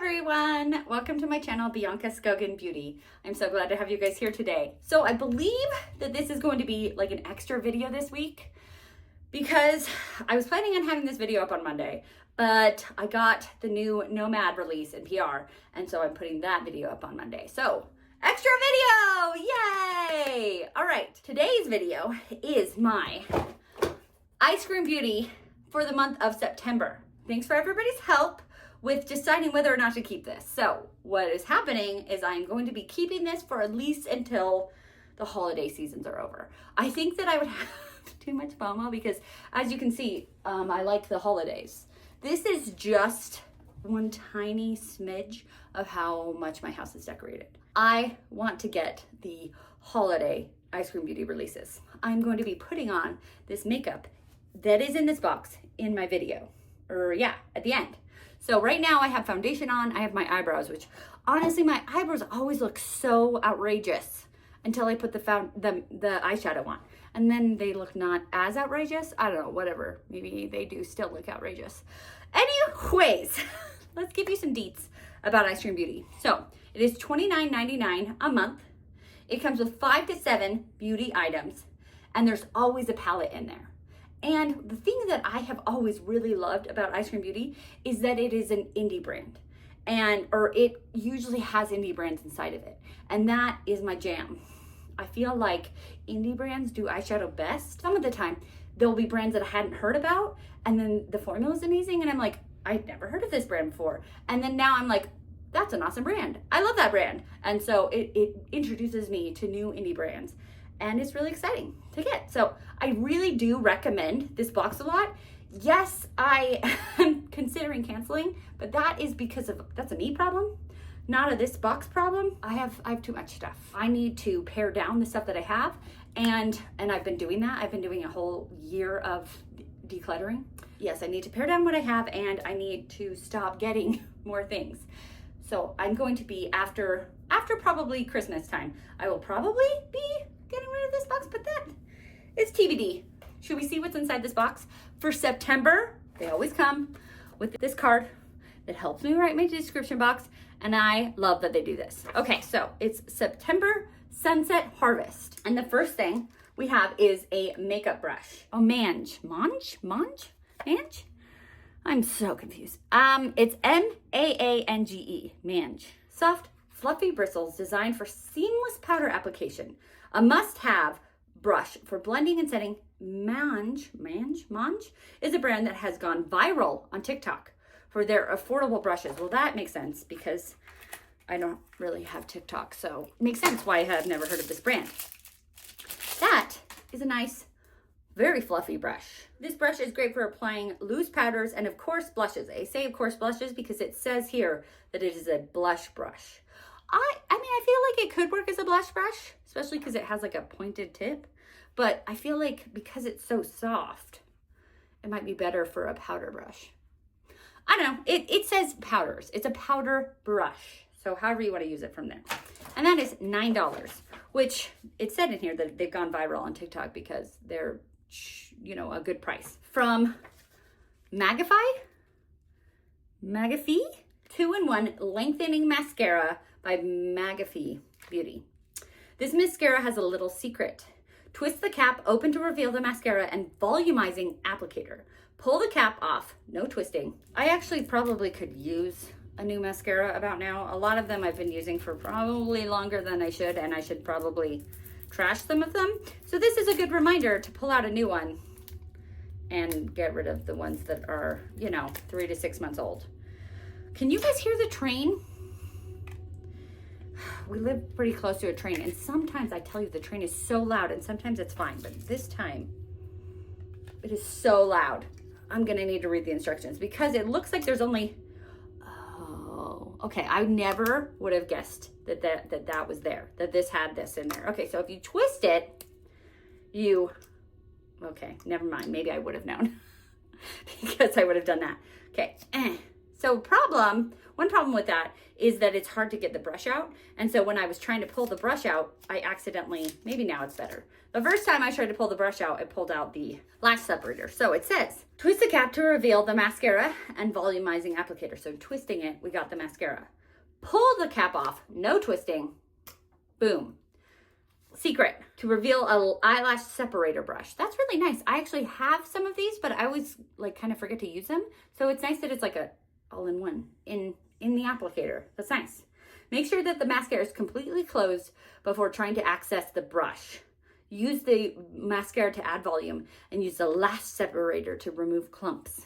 everyone, welcome to my channel, Bianca Skogan Beauty. I'm so glad to have you guys here today. So I believe that this is going to be like an extra video this week because I was planning on having this video up on Monday, but I got the new Nomad release in PR, and so I'm putting that video up on Monday. So extra video, yay! All right, today's video is my Ice Cream Beauty for the month of September. Thanks for everybody's help with deciding whether or not to keep this. So what is happening is I'm going to be keeping this for at least until the holiday seasons are over. I think that I would have too much FOMO because, as you can see, I like the holidays. This is just one tiny smidge of how much my house is decorated. I want to get the holiday Ice Cream Beauty releases. I'm going to be putting on this makeup that is in this box in my video, at the end. So right now I have foundation on, I have my eyebrows, which honestly my eyebrows always look so outrageous until I put the eyeshadow on. And then they look not as outrageous. I don't know, whatever. Maybe they do still look outrageous. Anyways, let's give you some deets about Ice Cream Beauty. So it is $29.99 a month. It comes with 5 to 7 beauty items, and there's always a palette in there. And the thing that I have always really loved about Ice Cream Beauty is that it is an indie brand, or it usually has indie brands inside of it. And that is my jam. I feel like indie brands do eyeshadow best. Some of the time, there'll be brands that I hadn't heard about, and then the formula is amazing, and I'm like, I'd never heard of this brand before. And then now I'm like, that's an awesome brand. I love that brand. And so it introduces me to new indie brands. And it's really exciting to get. So I really do recommend this box a lot. Yes, I am considering canceling, but that is because that's a me problem, not a this box problem. I have too much stuff. I need to pare down the stuff that I have, and I've been doing that. I've been doing a whole year of decluttering. Yes, I need to pare down what I have, and I need to stop getting more things. So I'm going to be after probably Christmas time, I will probably be getting rid of this box, but that is TBD. Should we see what's inside this box? For September, they always come with this card that helps me write my description box, and I love that they do this. Okay, so it's September Sunset Harvest. And the first thing we have is a makeup brush. Oh, Maange. I'm so confused. It's M-A-A-N-G-E, Maange. Soft, fluffy bristles designed for seamless powder application. A must-have brush for blending and setting. Maange is a brand that has gone viral on TikTok for their affordable brushes. Well, that makes sense because I don't really have TikTok, so it makes sense why I have never heard of this brand. That is a nice, very fluffy brush. This brush is great for applying loose powders and, of course, blushes. I say, of course, blushes because it says here that it is a blush brush. I mean, I feel like it could work as a blush brush, especially because it has like a pointed tip. But I feel like because it's so soft, it might be better for a powder brush. I don't know. It says powders. It's a powder brush. So however you want to use it from there. And that is $9, which it said in here that they've gone viral on TikTok because they're, a good price. From Maange 2-in-1 Lengthening Mascara by Maange Beauty. This mascara has a little secret. Twist the cap open to reveal the mascara and volumizing applicator. Pull the cap off, no twisting. I actually probably could use a new mascara about now. A lot of them I've been using for probably longer than I should, and I should probably trash some of them. So this is a good reminder to pull out a new one and get rid of the ones that are, 3 to 6 months old. Can you guys hear the train? We live pretty close to a train, and sometimes I tell you the train is so loud, and sometimes it's fine, but this time it is so loud. I'm gonna need to read the instructions because it looks like there's only, okay, I never would have guessed that was there, that this had this in there. Okay, so if you twist it, okay, never mind, maybe I would have known because I would have done that. Okay, so one problem with that is that it's hard to get the brush out. And so when I was trying to pull the brush out, I accidentally, maybe now it's better. The first time I tried to pull the brush out, it pulled out the lash separator. So it says, Twist the cap to reveal the mascara and volumizing applicator. So twisting it, we got the mascara. Pull the cap off, no twisting, boom. Secret, to reveal a eyelash separator brush. That's really nice. I actually have some of these, but I always like kind of forget to use them. So it's nice that it's like a all-in-one in the applicator. That's nice. Make sure that the mascara is completely closed before trying to access the brush. Use the mascara to add volume and use the lash separator to remove clumps.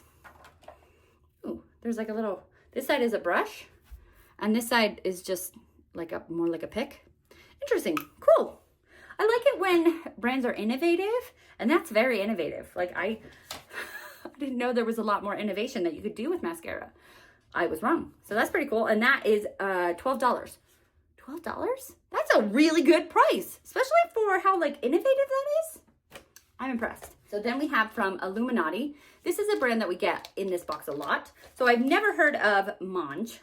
Ooh, there's like a little, this side is a brush and this side is just like more like a pick. Interesting, cool. I like it when brands are innovative, and that's very innovative. Like I didn't know there was a lot more innovation that you could do with mascara. I was wrong. So that's pretty cool. And that is $12. $12? That's a really good price, especially for how like innovative that is. I'm impressed. So then we have from Illuminati. This is a brand that we get in this box a lot. So I've never heard of Maange,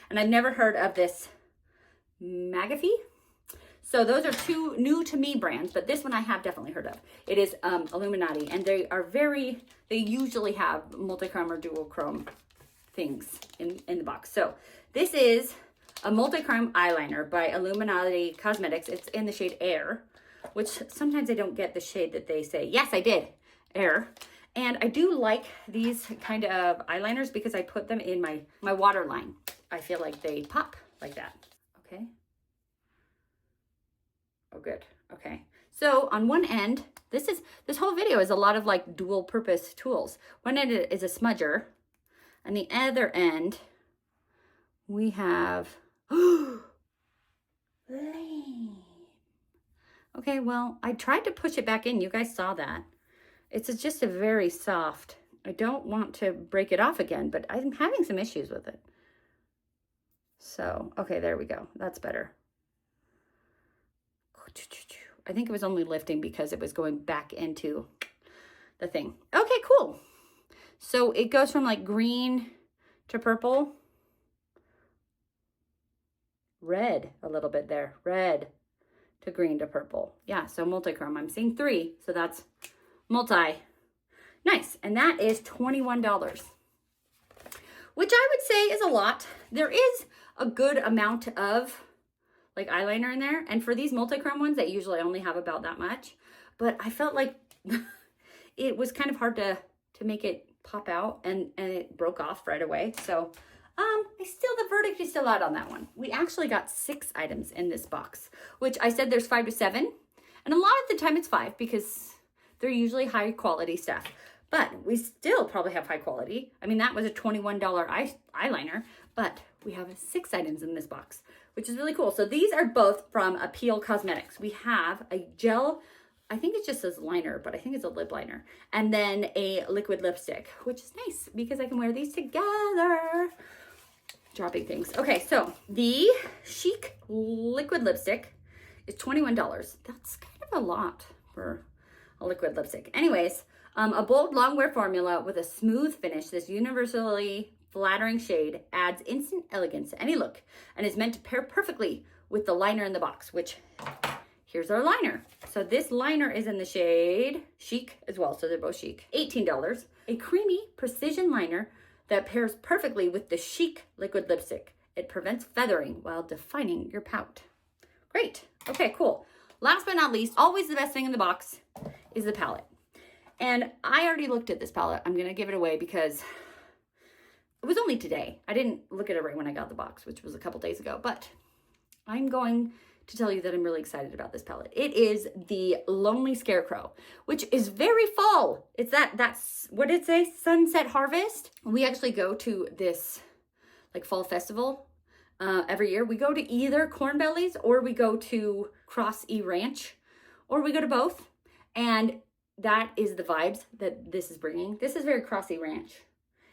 and I've never heard of this Maange. So those are two new to me brands, but this one I have definitely heard of. It is Illuminati, and they usually have multi-chrome or dual chrome things in the box. So this is a multi-chrome eyeliner by Illuminati Cosmetics. It's in the shade Air, which sometimes I don't get the shade that they say. Yes, I did, Air. And I do like these kind of eyeliners because I put them in my waterline. I feel like they pop like that, okay? Oh, good. Okay. So on one end, this whole video is a lot of like dual purpose tools. One end is a smudger, and the other end we have lame. Okay, well, I tried to push it back in. You guys saw that. It's just a very soft. I don't want to break it off again, but I'm having some issues with it. So, okay, there we go. That's better. I think it was only lifting because it was going back into the thing. Okay, cool. So it goes from like green to purple. Red a little bit there. Red to green to purple. Yeah, so multi-chrome. I'm seeing 3, so that's multi. Nice. And that is $21, which I would say is a lot. There is a good amount of like eyeliner in there, and for these multi-chrome ones, they usually only have about that much, but I felt like it was kind of hard to make it pop out, and it broke off right away. So the verdict is still out on that one. We actually got 6 items in this box, which I said there's 5 to 7, and a lot of the time it's 5 because they're usually high quality stuff, but we still probably have high quality. I mean, that was a $21 eyeliner, but we have 6 items in this box, which is really cool. So these are both from Appeal Cosmetics. We have a gel, I think it just says liner, but I think it's a lip liner, and then a liquid lipstick, which is nice because I can wear these together. Dropping things. Okay, so the Chic liquid lipstick is $21. That's kind of a lot for a liquid lipstick. Anyways, a bold long wear formula with a smooth finish. This universally flattering shade adds instant elegance to any look and is meant to pair perfectly with the liner in the box, which here's our liner. So this liner is in the shade Chic as well. So they're both Chic. $18. A creamy precision liner that pairs perfectly with the Chic liquid lipstick. It prevents feathering while defining your pout. Great. Okay, cool. Last but not least, always the best thing in the box is the palette. And I already looked at this palette. I'm going to give it away because it was only today. I didn't look at it right when I got the box, which was a couple days ago, but I'm going to tell you that I'm really excited about this palette. It is the Lonely Scarecrow, which is very fall. It's that's what did it say? Sunset Harvest. We actually go to this like fall festival every year. We go to either Cornbelly's or we go to Cross E Ranch, or we go to both. And that is the vibes that this is bringing. This is very Cross E Ranch.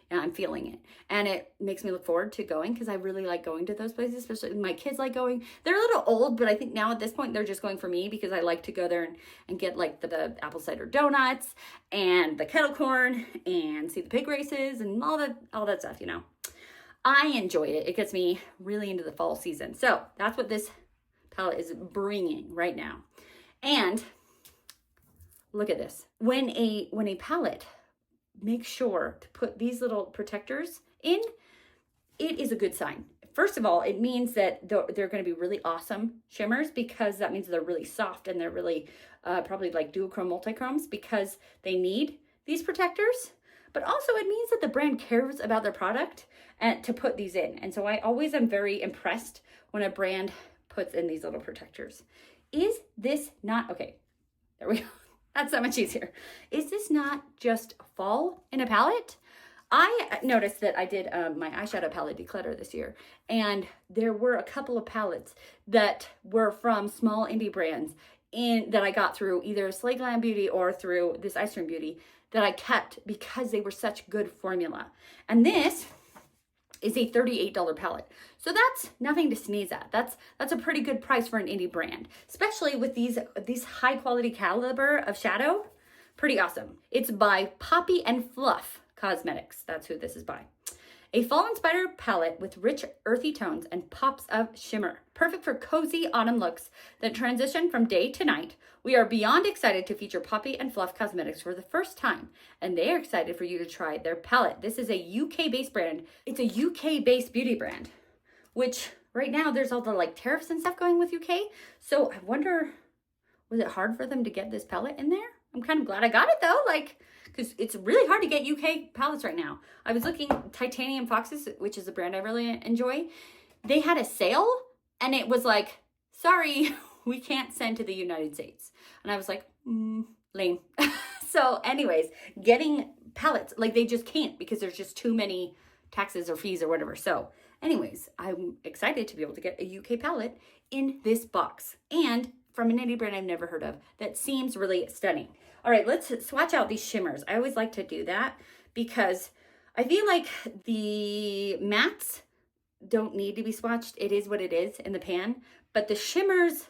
Yeah, I'm feeling it. And it makes me look forward to going because I really like going to those places, especially my kids like going. They're a little old, but I think now at this point, they're just going for me because I like to go there and get like the apple cider donuts and the kettle corn and see the pig races and all that stuff, you know. I enjoy it. It gets me really into the fall season. So that's what this palette is bringing right now. And look at this. When a palette make sure to put these little protectors in, it is a good sign. First of all, it means that they're going to be really awesome shimmers, because that means they're really soft and they're really probably like duochrome, multichromes, because they need these protectors. But also it means that the brand cares about their product and to put these in. And so I always am very impressed when a brand puts in these little protectors. Is this not, okay, there we go. That's so much easier. Is this not just fall in a palette? I noticed that I did my eyeshadow palette declutter this year, and there were a couple of palettes that were from small indie brands that I got through either Slay Glam Beauty or through this Ice Cream Beauty that I kept because they were such good formula. And this is a $38 palette. So that's nothing to sneeze at. That's a pretty good price for an indie brand, especially with these high quality caliber of shadow. Pretty awesome. It's by Poppy and Fluff Cosmetics. That's who this is by. A fall-inspired palette with rich earthy tones and pops of shimmer. Perfect for cozy autumn looks that transition from day to night. We are beyond excited to feature Poppy and Fluff Cosmetics for the first time, and they are excited for you to try their palette. This is a UK-based brand. It's a UK-based beauty brand, which right now there's all the like tariffs and stuff going with UK. So I wonder, was it hard for them to get this palette in there? I'm kind of glad I got it though, like, because it's really hard to get UK palettes right now. I was looking, Titanium Foxes, which is a brand I really enjoy. They had a sale and it was like, sorry, we can't send to the United States. And I was like, lame. So anyways, getting palettes, like they just can't because there's just too many taxes or fees or whatever. So anyways, I'm excited to be able to get a UK palette in this box and from an indie brand I've never heard of that seems really stunning. All right, let's swatch out these shimmers. I always like to do that because I feel like the mattes don't need to be swatched. It is what it is in the pan, but the shimmers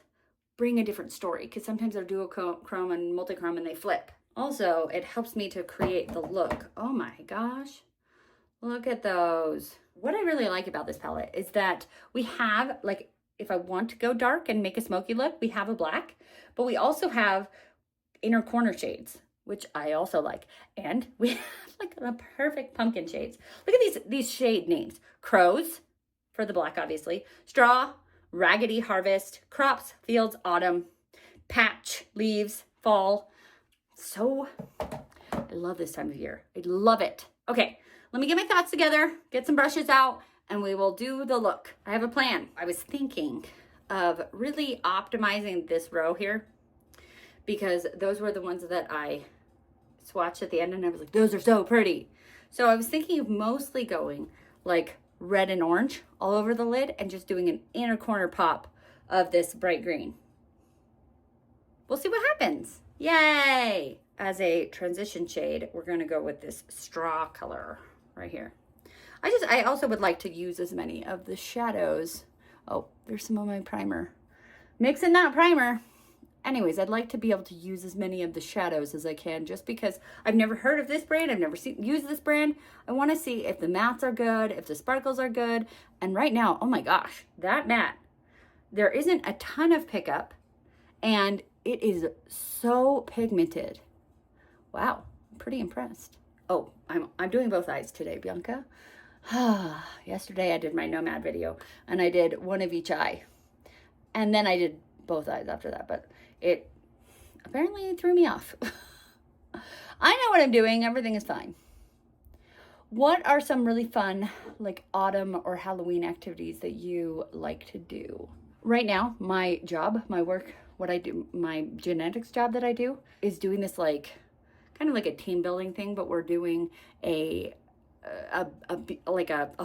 bring a different story because sometimes they're duochrome and multichrome and they flip. Also, it helps me to create the look. Oh my gosh, look at those. What I really like about this palette is that we have, like, if I want to go dark and make a smoky look, we have a black, but we also have inner corner shades, which I also like. And we have like the perfect pumpkin shades. Look at these shade names. Crows for the black, obviously. Straw, Raggedy Harvest, Crops, Fields, Autumn, Patch, Leaves, Fall. So, I love this time of year. I love it. Okay, let me get my thoughts together, get some brushes out, and we will do the look. I have a plan. I was thinking of really optimizing this row here because those were the ones that I swatched at the end and I was like, those are so pretty. So I was thinking of mostly going like red and orange all over the lid and just doing an inner corner pop of this bright green. We'll see what happens. Yay! As a transition shade, we're gonna go with this straw color right here. I also would like to use as many of the shadows. Oh, there's some of my primer. Mixing that primer. Anyways, I'd like to be able to use as many of the shadows as I can just because I've never heard of this brand. I've never used this brand. I want to see if the mattes are good, if the sparkles are good. And right now, oh my gosh, that matte, there isn't a ton of pickup and it is so pigmented. Wow, I'm pretty impressed. Oh, I'm doing both eyes today, Bianca. Yesterday I did my Nomad video and I did one of each eye. And then I did both eyes after that, but it apparently threw me off. I know what I'm doing. Everything is fine. What are some really fun, like autumn or Halloween activities that you like to do? Right now, my job, my work, what I do, my genetics job that I do is doing this like, kind of like a team building thing, but we're doing a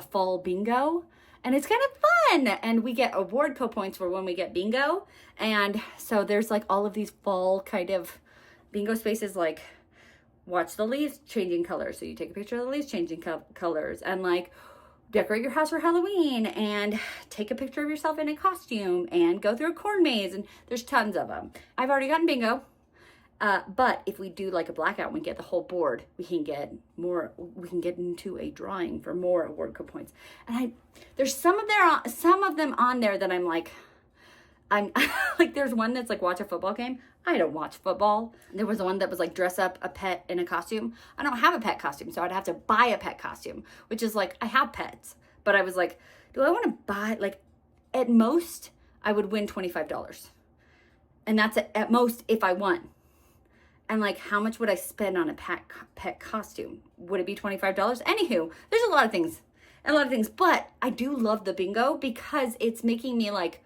fall bingo. And it's kind of fun. And we get award co-points for when we get bingo. And so there's like all of these fall kind of bingo spaces, like watch the leaves changing colors. So you take a picture of the leaves changing colors and like decorate your house for Halloween and take a picture of yourself in a costume and go through a corn maze. And there's tons of them. I've already gotten bingo. But if we do like a blackout and we get the whole board, we can get more, we can get into a drawing for more award points. And there's some of them on there that I'm like, I'm like, there's one that's like watch a football game. I don't watch football. There was one that was like dress up a pet in a costume. I don't have a pet costume, so I'd have to buy a pet costume, which is like, I have pets, but I was like, do I want to buy, like, at most I would win $25. And that's at most if I won. And like, how much would I spend on a pet costume? Would it be $25? Anywho, there's a lot of things, but I do love the bingo because it's making me like,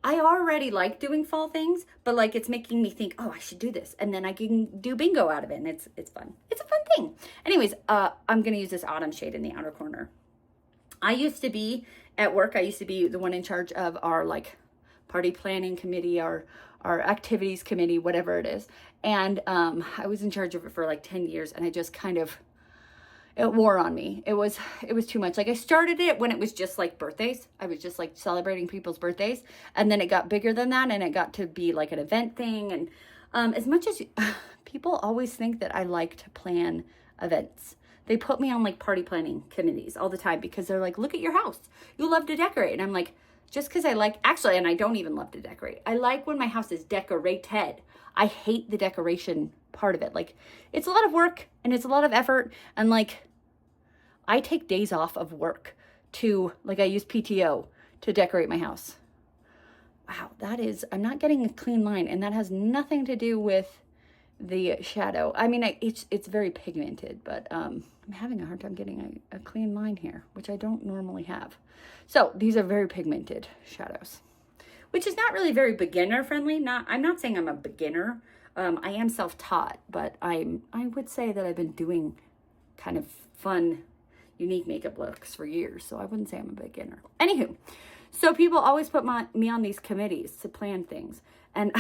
I already like doing fall things, but like it's making me think, oh, I should do this. And then I can do bingo out of it. And it's fun. It's a fun thing. Anyways, I'm going to use this autumn shade in the outer corner. I used to be at work. I used to be the one in charge of our like party planning committee, our activities committee, whatever it is. And I was in charge of it for like 10 years. And I just kind of, it wore on me. It was too much. Like I started it when it was just like birthdays. I was just like celebrating people's birthdays. And then it got bigger than that. And it got to be like an event thing. And as much as people always think that I like to plan events, they put me on like party planning committees all the time because they're like, look at your house. You love to decorate. And I'm like, just because I like, actually, and I don't even love to decorate. I like when my house is decorated. I hate the decoration part of it. Like, it's a lot of work and it's a lot of effort. And like, I take days off of work to, like, I use PTO to decorate my house. Wow, that is, I'm not getting a clean line, and that has nothing to do with the shadow. I mean, it's very pigmented, but I'm having a hard time getting a clean line here, which I don't normally have. So these are very pigmented shadows, which is not really very beginner friendly. I'm not saying I'm a beginner. I am self-taught, but I would say that I've been doing kind of fun, unique makeup looks for years. So I wouldn't say I'm a beginner. Anywho, so people always put me on these committees to plan things. And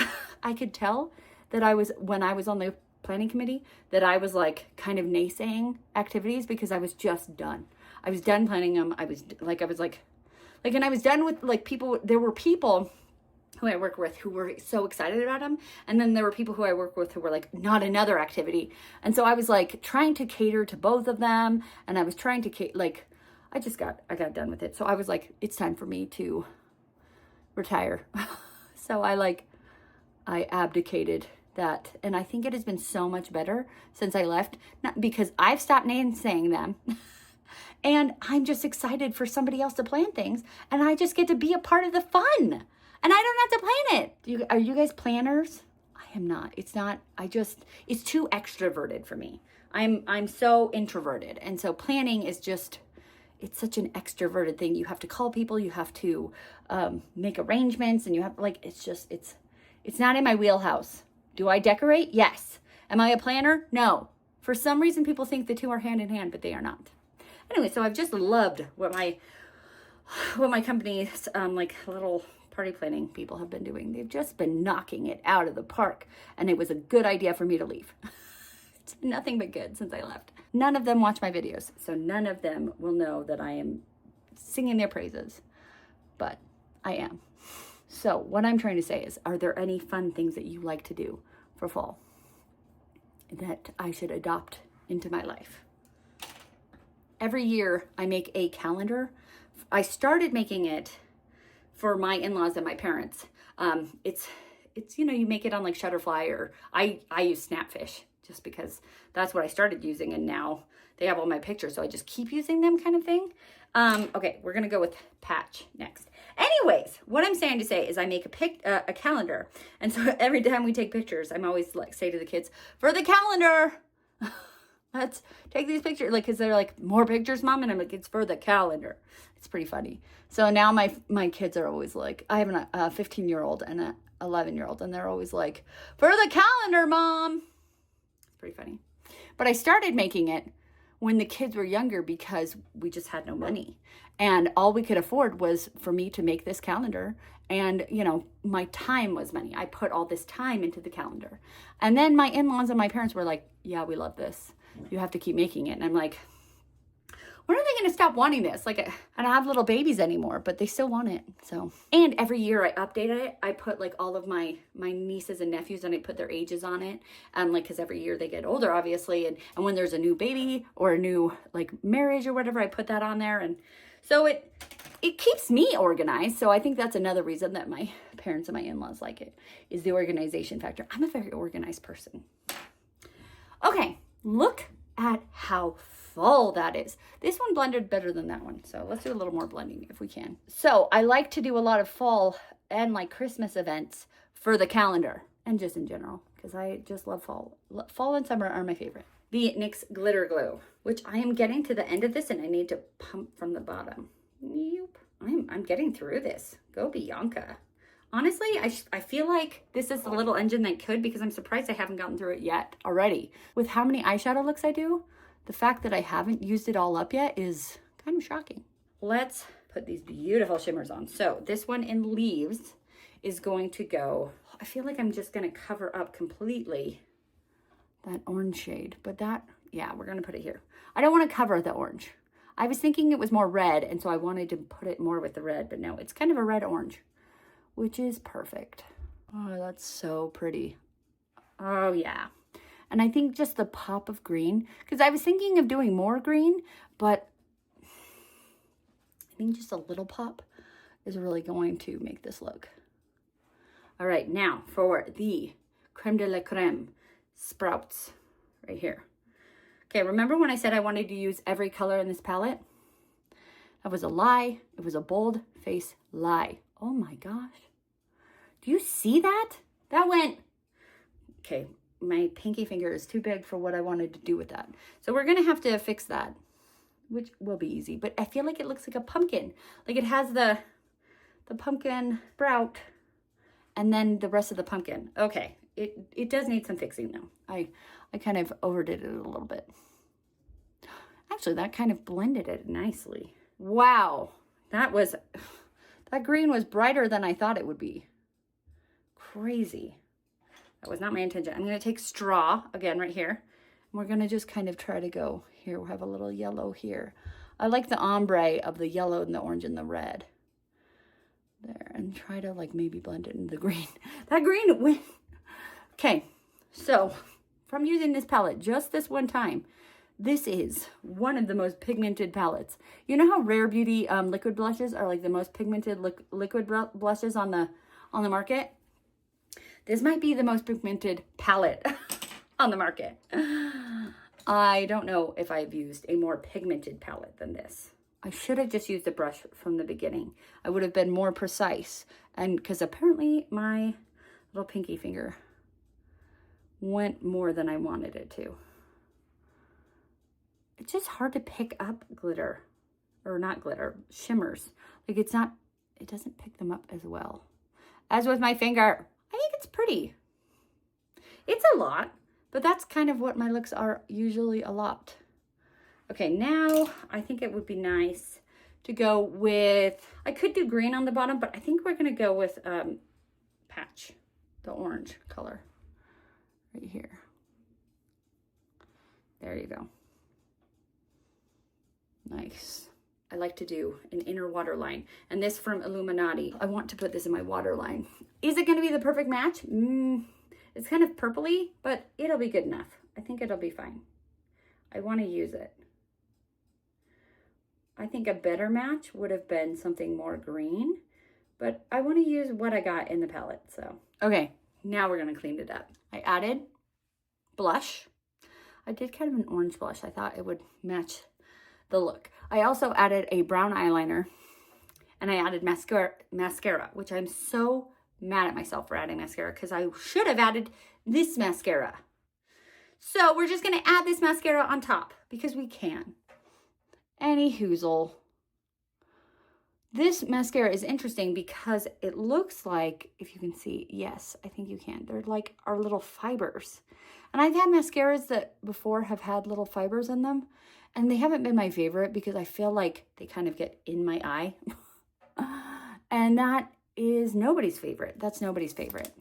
I could tell that when I was on the planning committee, that I was like kind of naysaying activities because I was just done. I was done planning them. I was done with like people. There were people who I work with who were so excited about them. And then there were people who I work with who were like, not another activity. And so I was like trying to cater to both of them. And I was trying to like, I got done with it. So I was like, it's time for me to retire. So I abdicated that. And I think it has been so much better since I left, not because I've stopped naysaying them. And I'm just excited for somebody else to plan things. And I just get to be a part of the fun. And I don't have to plan it. Are you guys planners? I am not. It's too extroverted for me. I'm so introverted. And so planning is just, it's such an extroverted thing. You have to call people, you have to make arrangements, and you have it's not in my wheelhouse. Do I decorate? Yes. Am I a planner? No. For some reason, people think the two are hand in hand, but they are not. Anyway, so I've just loved what my company's like little party planning people have been doing. They've just been knocking it out of the park, and it was a good idea for me to leave. It's been nothing but good since I left. None of them watch my videos, so none of them will know that I am singing their praises, but I am. So what I'm trying to say is, are there any fun things that you like to do for fall that I should adopt into my life? Every year I make a calendar. I started making it for my in-laws and my parents. It's you make it on like Shutterfly, or I use Snapfish just because that's what I started using, and now they have all my pictures, so I just keep using them, kind of thing. Okay, we're gonna go with Patch next. Anyways, what I'm saying to say is I make a calendar, and so every time we take pictures, I'm always like say to the kids, for the calendar, let's take these pictures, like, because they're like, more pictures, Mom? And I'm like, it's for the calendar. It's pretty funny. So now my kids are always like, I have a 15-year-old and a 11-year-old, and they're always like, for the calendar, Mom. It's pretty funny. But I started making it when the kids were younger because we just had no money. And all we could afford was for me to make this calendar. And, my time was money. I put all this time into the calendar. And then my in-laws and my parents were like, yeah, we love this. You have to keep making it. And I'm like, when are they going to stop wanting this? Like, I don't have little babies anymore, but they still want it. So, and every year I updated it. I put like all of my nieces and nephews, and I put their ages on it. Because every year they get older, obviously. And when there's a new baby or a new like marriage or whatever, I put that on there. And so it keeps me organized. So I think that's another reason that my parents and my in-laws like it, is the organization factor. I'm a very organized person. Okay, look at how full that is. This one blended better than that one. So let's do a little more blending if we can. So I like to do a lot of fall and like Christmas events for the calendar and just in general, because I just love fall. Fall and summer are my favorite. The NYX Glitter Glue, which I am getting to the end of this and I need to pump from the bottom. Nope. I'm getting through this. Go Bianca. Honestly, I feel like this is the little engine that could, because I'm surprised I haven't gotten through it yet already. With how many eyeshadow looks I do, the fact that I haven't used it all up yet is kind of shocking. Let's put these beautiful shimmers on. So this one in Leaves is going to go, I feel like I'm just going to cover up completely that orange shade, but that, yeah, we're going to put it here. I don't want to cover the orange. I was thinking it was more red, and so I wanted to put it more with the red, but no, it's kind of a red orange, which is perfect. Oh, that's so pretty. Oh yeah. And I think just the pop of green, because I was thinking of doing more green, but I think just a little pop is really going to make this look. All right, now for the creme de la creme sprouts right here. Okay, remember when I said I wanted to use every color in this palette? That was a lie. It was a bold face lie. Oh my gosh. Do you see that? That went, okay, my pinky finger is too big for what I wanted to do with that. So we're gonna have to fix that, which will be easy, but I feel like it looks like a pumpkin. Like it has the pumpkin sprout and then the rest of the pumpkin. Okay, it does need some fixing though. I kind of overdid it a little bit. Actually, that kind of blended it nicely. Wow, that green was brighter than I thought it would be. Crazy. That was not my intention. I'm going to take straw again right here. And we're going to just kind of try to go here. We'll have a little yellow here. I like the ombre of the yellow and the orange and the red. There, and try to like maybe blend it in the green. That green went. Okay, so from using this palette just this one time, this is one of the most pigmented palettes. You know how Rare Beauty liquid blushes are like the most pigmented liquid blushes on the market? This might be the most pigmented palette on the market. I don't know if I've used a more pigmented palette than this. I should have just used a brush from the beginning. I would have been more precise. And because apparently my little pinky finger went more than I wanted it to. It's just hard to pick up glitter, or not glitter, shimmers. Like it doesn't pick them up as well as with my finger. I think it's pretty. It's a lot, but that's kind of what my looks are usually a lot. Okay, now I think it would be nice to go with, I could do green on the bottom, but I think we're gonna go with Patch, the orange color right here. There you go. Nice. I like to do an inner waterline, and this from Illuminati. I want to put this in my waterline. Is it going to be the perfect match? It's kind of purpley, but it'll be good enough. I think it'll be fine. I want to use it. I think a better match would have been something more green, but I want to use what I got in the palette. So, okay, now we're going to clean it up. I added blush. I did kind of an orange blush. I thought it would match the look. I also added a brown eyeliner, and I added mascara, which I'm so mad at myself for adding mascara because I should have added this mascara. So we're just going to add this mascara on top because we can. Any hoozle. This mascara is interesting because it looks like, if you can see, yes, I think you can. They're like our little fibers. And I've had mascaras that before have had little fibers in them, and they haven't been my favorite because I feel like they kind of get in my eye. And that is nobody's favorite. That's nobody's favorite.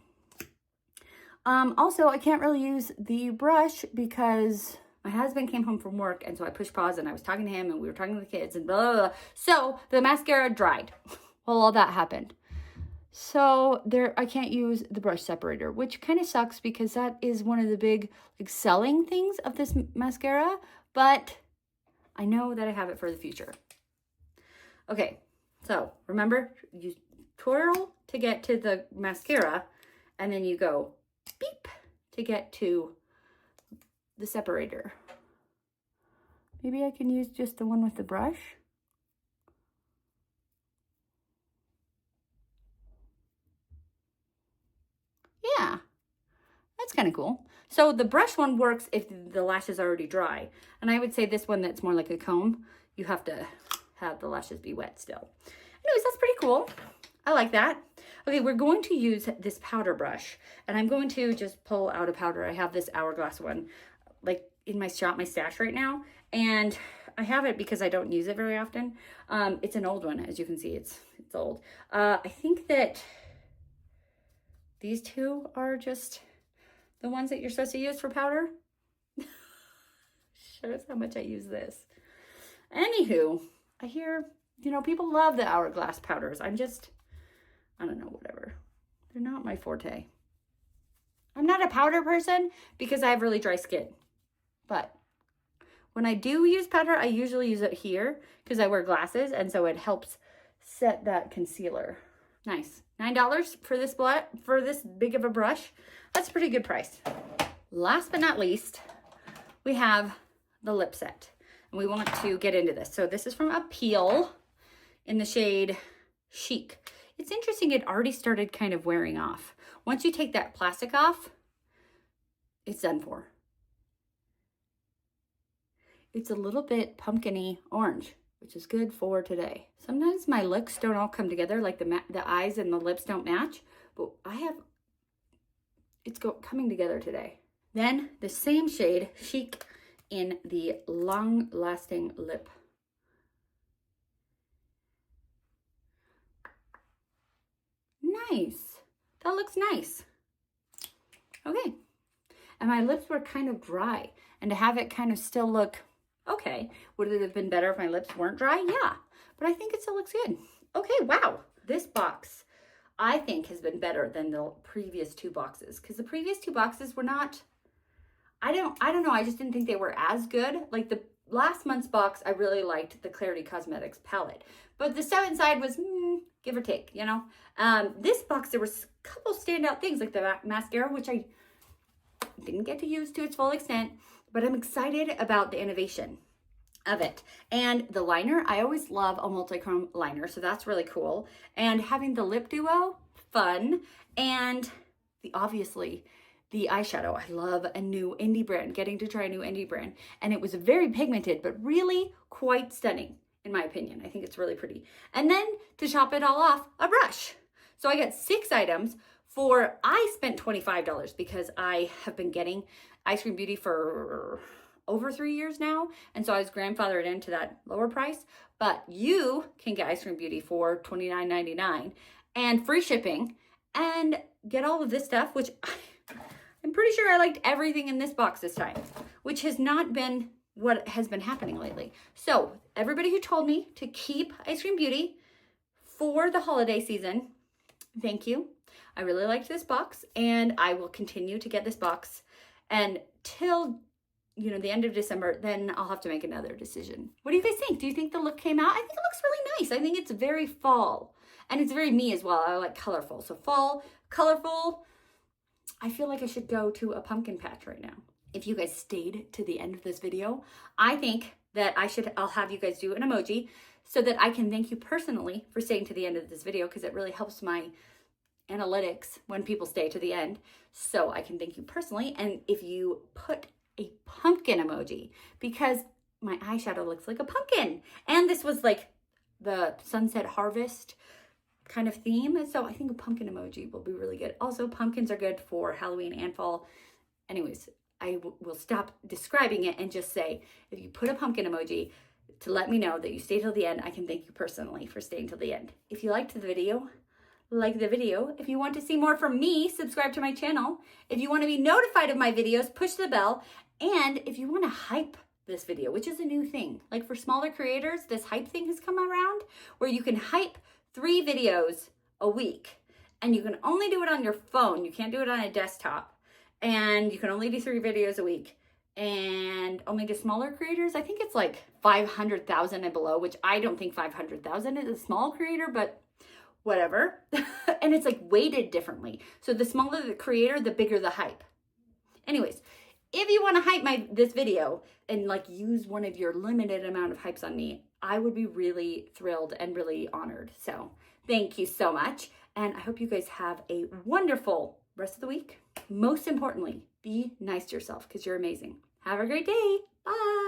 Also, I can't really use the brush because my husband came home from work, and so I pushed pause and I was talking to him and we were talking to the kids and blah, blah, blah. So the mascara dried while all that happened. So there, I can't use the brush separator, which kind of sucks because that is one of the big like selling things of this mascara, but I know that I have it for the future. Okay, so remember, use twirl to get to the mascara, and then you go beep to get to the separator. Maybe I can use just the one with the brush. Yeah, that's kind of cool. So the brush one works if the lashes are already dry. And I would say this one that's more like a comb, you have to have the lashes be wet still. Anyways, that's pretty cool. I like that. Okay, we're going to use this powder brush, and I'm going to just pull out a powder. I have this Hourglass one, like in my stash right now, and I have it because I don't use it very often. It's an old one, as you can see, it's old. I think that these two are just the ones that you're supposed to use for powder. Shows how much I use this. Anywho, I hear, you know, people love the Hourglass powders. I don't know, whatever. They're not my forte. I'm not a powder person because I have really dry skin. But when I do use powder, I usually use it here because I wear glasses, and so it helps set that concealer. Nice. $9 for this big of a brush. That's a pretty good price. Last but not least, we have the lip set. And we want to get into this. So this is from Appeal in the shade Chic. It's interesting, it already started kind of wearing off. Once you take that plastic off, it's done for. It's a little bit pumpkin-y orange, which is good for today. Sometimes my looks don't all come together, like the eyes and the lips don't match, but it's coming together today. Then the same shade, Chic, in the Long Lasting Lip. Nice. That looks nice. Okay. And my lips were kind of dry, and to have it kind of still look okay. Would it have been better if my lips weren't dry? Yeah. But I think it still looks good. Okay, wow. This box, I think, has been better than the previous two boxes, because the previous two boxes were not, I don't know, I just didn't think they were as good. Like the last month's box, I really liked the Clarity Cosmetics palette, but the 7 side was give or take, you know. This box, there was a couple standout things, like the mascara, which I didn't get to use to its full extent, but I'm excited about the innovation of it. And the liner, I always love a multi-chrome liner, so that's really cool. And having the lip duo, fun. And obviously the eyeshadow, I love a new indie brand, getting to try a new indie brand. And it was very pigmented, but really quite stunning, in my opinion. I think it's really pretty. And then to top it all off, a brush. So I got 6 items for, I spent $25 because I have been getting Ice Cream Beauty for over 3 years now. And so I was grandfathered into that lower price, but you can get Ice Cream Beauty for $29.99 and free shipping and get all of this stuff, which I'm pretty sure I liked everything in this box this time, which has not been what has been happening lately. So everybody who told me to keep Ice Cream Beauty for the holiday season, thank you. I really liked this box, and I will continue to get this box until, you know, the end of December. Then I'll have to make another decision. What do you guys think? Do you think the look came out? I think it looks really nice. I think it's very fall, and it's very me as well. I like colorful. So fall, colorful. I feel like I should go to a pumpkin patch right now. If you guys stayed to the end of this video, I think that I'll have you guys do an emoji so that I can thank you personally for staying to the end of this video, because it really helps my analytics when people stay to the end. So I can thank you personally. And if you put a pumpkin emoji, because my eyeshadow looks like a pumpkin, and this was like the Sunset Harvest kind of theme, and so I think a pumpkin emoji will be really good. Also, pumpkins are good for Halloween and fall. Anyways, I will stop describing it and just say, if you put a pumpkin emoji to let me know that you stay till the end, I can thank you personally for staying till the end. If you liked the video, like the video. If you want to see more from me, subscribe to my channel. If you want to be notified of my videos, push the bell. And if you want to hype this video, which is a new thing, like for smaller creators, this hype thing has come around where you can hype 3 videos a week, and you can only do it on your phone. You can't do it on a desktop, and you can only do 3 videos a week, and only to smaller creators. I think it's like 500,000 and below, which I don't think 500,000 is a small creator, but whatever. And it's like weighted differently. So the smaller the creator, the bigger the hype. Anyways, if you want to hype this video and like use one of your limited amount of hypes on me, I would be really thrilled and really honored. So thank you so much. And I hope you guys have a wonderful rest of the week. Most importantly, be nice to yourself because you're amazing. Have a great day. Bye.